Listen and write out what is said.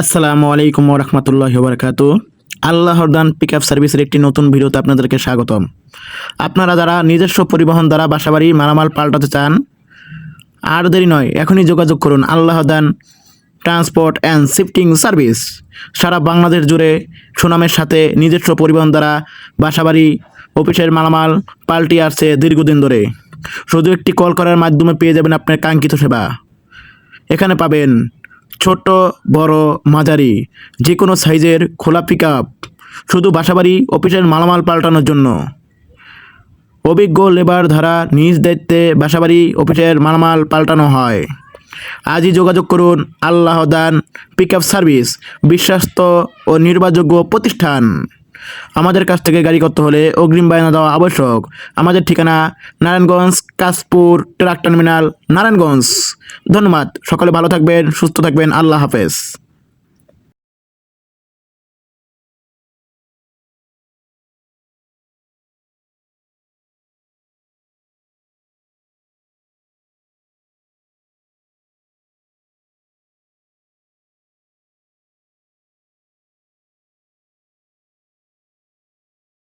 আসসালামু আলাইকুম ওয়া রাহমাতুল্লাহি ওয়া বারাকাতুহু। আল্লাহর দান পিকআপ সার্ভিসের একটি নতুন ভিডিওতে আপনাদেরকে স্বাগতম। আপনারা যারা নিজস্ব পরিবহন দ্বারা বাসাবাড়ি মালামাল পাল্টাতে চান, আর দেরি নয়, এখনই যোগাযোগ করুন আল্লাহর দান ট্রান্সপোর্ট অ্যান্ড শিফটিং সার্ভিস। সারা বাংলাদেশ জুড়ে সুনামের সাথে নিজস্ব পরিবহন দ্বারা বাসাবাড়ি অফিসের মালামাল পাল্টিয়ে আসছে দীর্ঘদিন ধরে। শুধু একটি কল করার মাধ্যমে পেয়ে যাবেন আপনার কাঙ্ক্ষিত সেবা। এখানে পাবেন ছোট, বড়, মাঝারি যে কোনো সাইজের খোলা পিকআপ, শুধু বাসাবাড়ি অফিসের মালামাল পাল্টানোর জন্য। অভিজ্ঞ লেবার দ্বারা নিজ দায়িত্বে বাসাবাড়ি অফিসের মালামাল পাল্টানো হয়। আজই যোগাযোগ করুন আল্লাহ দান পিকআপ সার্ভিস, বিশ্বস্ত ও নির্ভরযোগ্য প্রতিষ্ঠান। আমাদের কাছ থেকে গাড়ি করতে হলে অগ্রিম বায়না দেওয়া আবশ্যক। আমাদের ঠিকানা নারায়ণগঞ্জ কাশপুর ট্রাক টার্মিনাল, নারায়ণগঞ্জ। ধন্যবাদ। সকলে ভালো থাকবেন, সুস্থ থাকবেন। আল্লাহ হাফেজ।